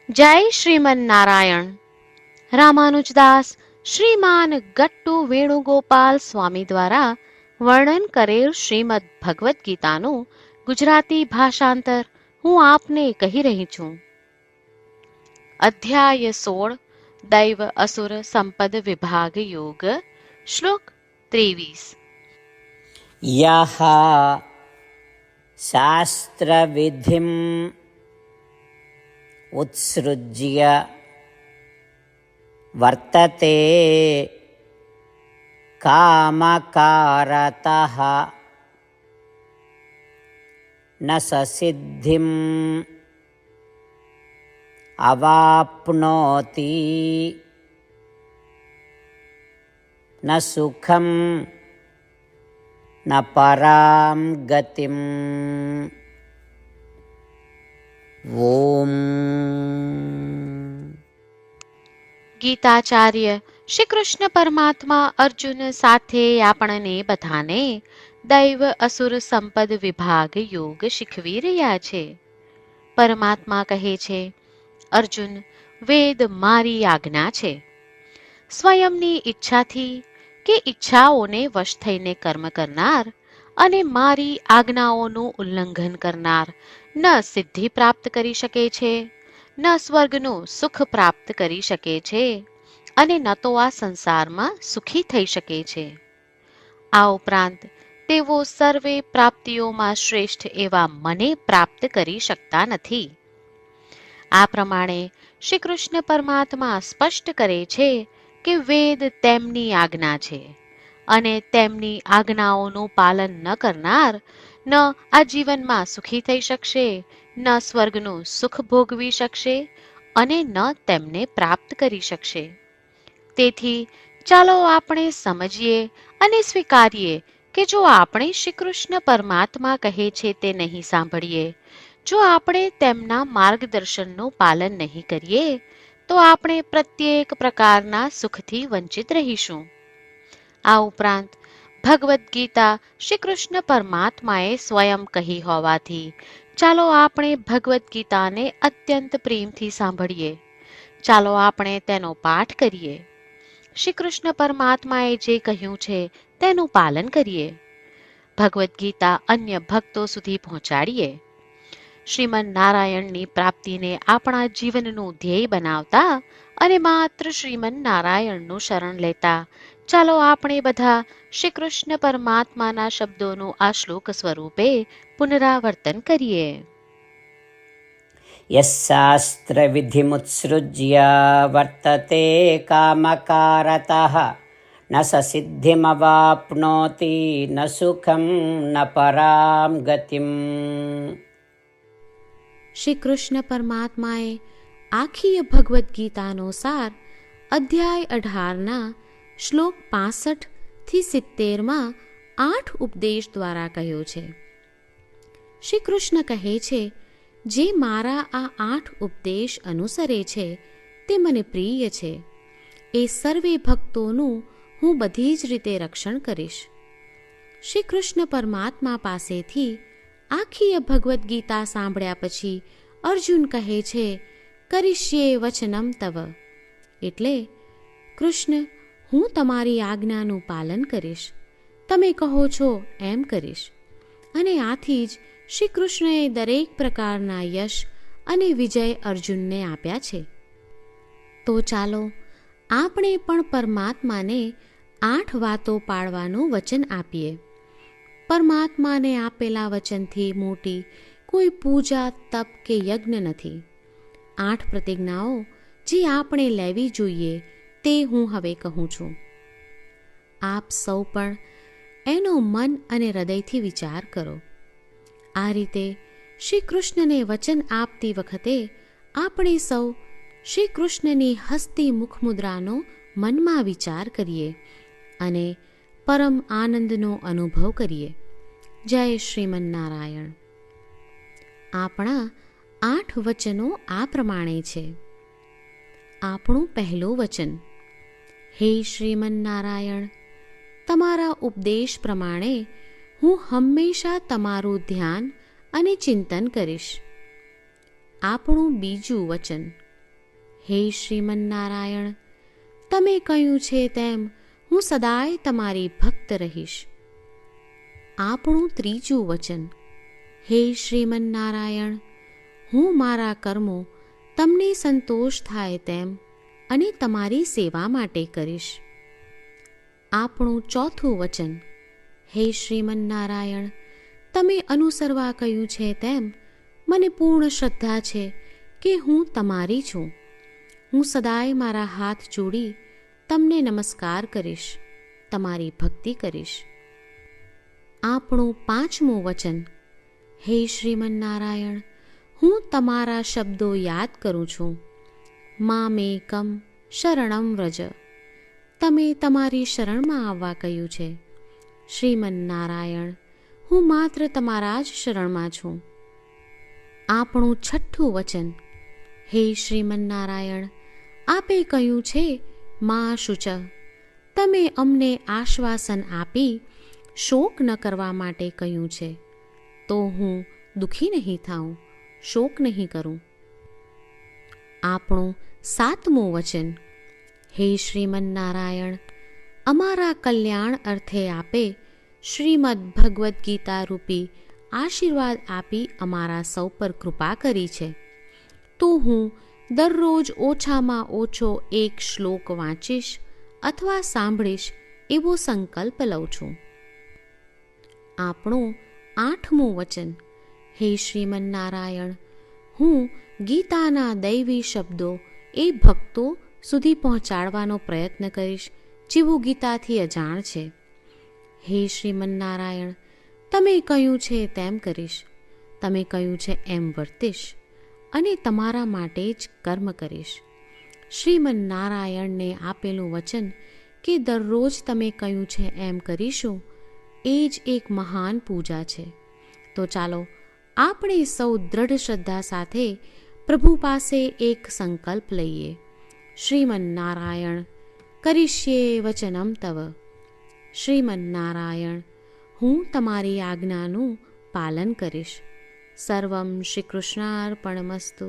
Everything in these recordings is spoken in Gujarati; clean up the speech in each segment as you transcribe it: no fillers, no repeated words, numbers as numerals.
જય શ્રીમન નારાયણ. રામાનુજદાસ શ્રીમાન ગટ્ટુ વેણુગોપાલ સ્વામી દ્વારા વર્ણન કરેલ શ્રીમદ ભગવદ્ ગીતાનું ગુજરાતી ભાષાંતર હું આપને કહી રહી છું. અધ્યાય 16 દૈવ અસુર સંપદ વિભાગ યોગ. શ્લોક 23. યહ શાસ્ત્રવિધિમ ઉત્સૃજ્ય વર્તતે કામકારતઃ ન સિદ્ધિમ અવાપ્નોતિ ન સુખમ ન પરામ ગતિમ. ઓમ. ગીતાચાર્ય શ્રી કૃષ્ણ પરમાત્મા અર્જુન સાથે આપણને બધાને દૈવ અસુર સંપદ વિભાગ યોગ શીખવી રહ્યા છે. પરમાત્મા કહે છે, અર્જુન, વેદ મારી આજ્ઞા છે. સ્વયંની ઈચ્છાથી કે ઈચ્છાઓને વશ થઈને કર્મ કરનાર અને મારી આજ્ઞાઓનું ઉલ્લંઘન કરનાર ન સિદ્ધિ પ્રાપ્ત કરી શકે છે, ન સ્વર્ગનું સુખ પ્રાપ્ત કરી શકે છે અને ન તો આ સંસારમાં સુખી થઈ શકે છે. આ ઉપરાંત તેઓ સર્વે પ્રાપ્તિઓમાં શ્રેષ્ઠ એવા મને પ્રાપ્ત કરી શકતા નથી. આ પ્રમાણે શ્રી કૃષ્ણ પરમાત્મા સ્પષ્ટ કરે છે કે વેદ તેમની આજ્ઞા છે અને તેમની આજ્ઞાઓનું પાલન ન કરનાર ન આ જીવનમાં સુખી થઈ શકશે, ન સ્વર્ગનું સુખ ભોગવી શકશે અને ન તેમને પ્રાપ્ત કરી શકશે. તેથી ચાલો આપણે સમજીએ અને સ્વીકારીએ કે જો આપણે શ્રી કૃષ્ણ પરમાત્મા કહે છે તે નહીં સાંભળીએ, જો આપણે તેમના માર્ગદર્શનનું પાલન નહીં કરીએ, તો આપણે પ્રત્યેક પ્રકારના સુખથી વંચિત રહીશું. આ ઉપરાંત ભગવદ્ ગીતા શ્રી કૃષ્ણ પરમાત્માએ સ્વયં કહી હોવાથી ચાલો આપણે ભગવદ્ ગીતાને અત્યંત પ્રેમથી સાંભળીએ. ચાલો આપણે તેનો પાઠ કરીએ. શ્રી કૃષ્ણ પરમાત્માએ જે કહ્યું છે તેનું પાલન કરીએ. ભગવદ્ ગીતા અન્ય ભક્તો સુધી પહોંચાડીએ. શ્રીમન નારાયણની પ્રાપ્તિને આપણા જીવનનું ધ્યેય બનાવતા અને માત્ર શ્રીમન નારાયણનું શરણ લેતા ચાલો આપણે બધા શ્રી કૃષ્ણ પરમાત્માના શબ્દોનું આ શ્લોક સ્વરૂપે પુનરાવર્તન કરીએ. યશાસ્ત્રવિધિમુત્સૃજ્ય વર્તતે કામકારતઃ ન સિદ્ધિમવાપ્નોતિ ન સુખમ ન પરામ ગતિમ. શ્રી કૃષ્ણ પરમાત્માએ આખી ભગવદ્ ગીતાનો સાર અધ્યાય 18ના શ્લોક 65 થી 70માં 8 ઉપદેશ દ્વારા કહ્યો છે. શ્રી કૃષ્ણ કહે છે, જે મારા આ 8 ઉપદેશ અનુસરે છે તે મને પ્રિય છે. એ સર્વે ભક્તોનું હું બધી જ રીતે રક્ષણ કરીશ. શ્રી કૃષ્ણ પરમાત્મા પાસેથી આખી ભગવદ્ ગીતા સાંભળ્યા પછી અર્જુન કહે છે, કરિષ્યે વચનમ તવ, એટલે કૃષ્ણ, હું તમારી આજ્ઞાનું પાલન કરીશ, તમે કહો છો એમ કરીશ. અને આથી જ શ્રી કૃષ્ણએ દરેક પ્રકારના યશ અને વિજય અર્જુનને આપ્યા છે. તો ચાલો આપણે પણ પરમાત્માને 8 વાતો પાળવાનું વચન આપીએ. પરમાત્માને આપેલા વચનથી મોટી કોઈ પૂજા, તપ કે યજ્ઞ નથી. 8 પ્રતિજ્ઞાઓ જે આપણે લેવી જોઈએ તે હું હવે કહું છું. આપ સૌ પણ એનો મન અને હૃદયથી વિચાર કરો. આ રીતે શ્રી કૃષ્ણને વચન આપતી વખતે આપણે સૌ શ્રી કૃષ્ણની હસતી મુખમુદ્રાનો મનમાં વિચાર કરીએ અને પરમ આનંદનો અનુભવ કરીએ. જય શ્રીમન નારાયણ. આપણા 8 વચનો આ પ્રમાણે છે. આપણું પહેલું વચન, હે શ્રીમન નારાયણ, તમારા ઉપદેશ પ્રમાણે હું હંમેશા તમારું ધ્યાન અને ચિંતન કરીશ. આપણું બીજું વચન, હે શ્રીમન્નારાયણ, તમે કહ્યું છે તેમ હું સદાય તમારી ભક્ત રહીશ. આપણું ત્રીજું વચન. હે શ્રીમન્નારાયણ, હું મારા કર્મો તમને સંતોષ થાય તેમ અને તમારી સેવા માટે કરીશ. આપણું ચોથું વચન. હે શ્રીમન્નારાયણ, તમે અનુસરવા કહ્યું છે તેમ મને પૂર્ણ શ્રદ્ધા છે કે હું તમારી છું. હું સદાય મારા હાથ જોડી તમને નમસ્કાર કરીશ, તમારી ભક્તિ કરીશ. આપણું પાંચમું વચન. હે શ્રીમન્નારાયણ, હું તમારા શબ્દો યાદ કરું છું. મામેકમ શરણમ વ્રજ. તમે તમારી શરણમાં આવવા કહ્યું છે. શ્રીમન્નારાયણ, હું માત્ર તમારા જ શરણમાં છું. આપણું છઠ્ઠું વચન. હે શ્રીમન્નારાયણ, આપે કહ્યું છે મા શુચ. તમે અમને આશ્વાસન આપી શોક ન કરવા માટે કહ્યું છે, તો હું દુઃખી નહીં થાઉં, શોક નહીં કરું. આપણું સાતમું વચન. હે શ્રીમન્નારાયણ, અમારા કલ્યાણ અર્થે આપે શ્રીમદ્ ભગવદ્ ગીતા રૂપી આશીર્વાદ આપી અમારા સૌ પર કૃપા કરી છે, તો હું દરરોજ ઓછામાં ઓછો એક શ્લોક વાંચીશ અથવા સાંભળીશ એવો સંકલ્પ લઉં છું. આપણું આઠમું વચન. હે શ્રીમન્નારાયણ, હું ગીતાના દૈવી શબ્દો એ ભક્તો સુધી પહોંચાડવાનો પ્રયત્ન કરીશ જેઓ ગીતાથી અજાણ છે. હે શ્રીમન્નારાયણ, તમે કહ્યું છે તેમ કરીશ, તમે કહ્યું છે એમ વર્તીશ અને તમારા માટે જ કર્મ કરીશ. શ્રીમન્નારાયણને આપેલું વચન કે દરરોજ તમે કહ્યું છે એમ કરીશું, એ જ એક મહાન પૂજા છે. તો ચાલો આપણે સૌ દ્રઢ શ્રદ્ધા સાથે પ્રભુ પાસે એક સંકલ્પ લઈએ. શ્રીમન્નારાયણ, કરીશ્યે વચનમ તવ. શ્રીમન્નારાયણ, હું તમારી આજ્ઞાનું પાલન કરીશ. સર્વમ શ્રી કૃષ્ણાર્પણમસ્તુ.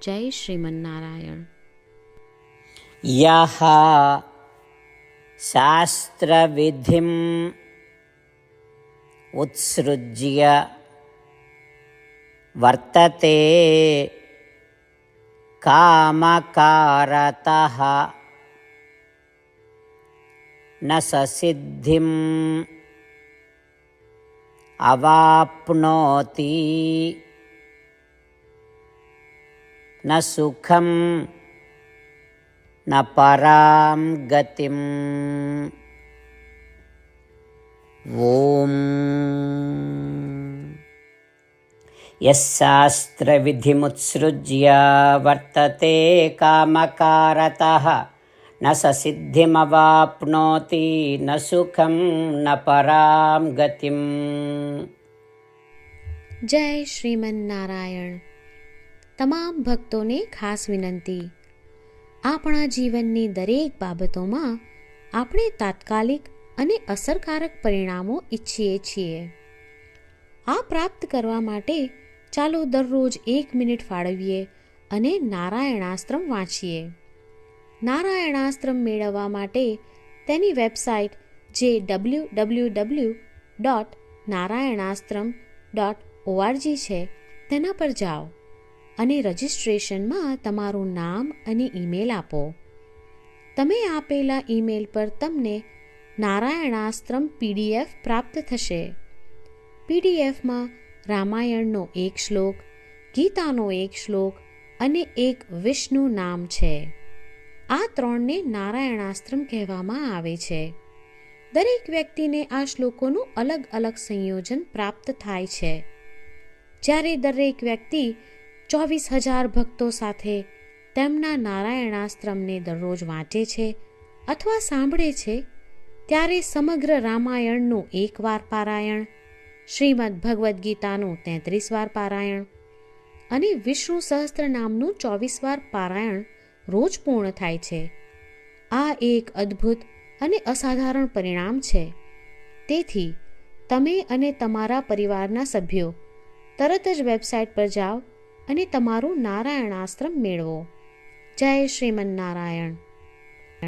જય શ્રીમન્નારાયણ. યહ શાસ્ત્રવિધિમ ઉત્સૃજ્ય વર્તતે કામકારતઃ ન સિદ્ધિમ અવાપ્નોતિ ન સુખમ ન પરામ ગતિમ. ઓમ યશાસ્ત્રવિધિમુત્સૃજ્ય વર્તતે કામકારતઃ ન સિદ્ધિમવાપ્નોતિ ન સુખમ ન પરામ ગતિમ. જય શ્રીમન્નારાયણ. તમામ ભક્તોને ખાસ વિનંતી. આપણા જીવનની દરેક બાબતોમાં આપણે તાત્કાલિક અને અસરકારક પરિણામો ઈચ્છીએ છીએ. આ પ્રાપ્ત કરવા માટે ચાલો દરરોજ 1 મિનિટ ફાળવીએ અને નારાયણાસ્ત્રમ વાંચીએ. નારાયણાસ્ત્રમ મેળવવા માટે તેની વેબસાઇટ જે www.narayanaastram.org છે તેના પર જાઓ અને રજિસ્ટ્રેશનમાં તમારું નામ અને ઈમેલ આપો. તમે આપેલા ઈમેલ પર તમને નારાયણાસ્ત્રમ PDF પ્રાપ્ત થશે. PDFમાં રામાયણનો 1 શ્લોક, ગીતાનો 1 શ્લોક અને એક વિષ્ણુ નામ છે. આ 3ને નારાયણાસ્ત્રમ કહેવામાં આવે છે. દરેક વ્યક્તિને આ શ્લોકોનું અલગ અલગ સંયોજન પ્રાપ્ત થાય છે. જ્યારે દરેક વ્યક્તિ 24,000 ભક્તો સાથે તેમના નારાયણાસ્ત્રમને દરરોજ વાંચે છે અથવા સાંભળે છે, ત્યારે સમગ્ર રામાયણનું 1 વાર પારાયણ, શ્રીમદ્ ભગવદ્ ગીતાનું 33 વાર પારાયણ અને વિષ્ણુ સહસ્ત્ર નામનું 24 વાર પારાયણ રોજ પૂર્ણ થાય છે. આ એક અદ્ભુત અને અસાધારણ પરિણામ છે. તેથી તમે અને તમારા પરિવારના સભ્યો તરત જ વેબસાઇટ પર જાઓ અને તમારું નારાયણાસ્ત્રમ મેળવો. જય શ્રીમન્નારાયણ.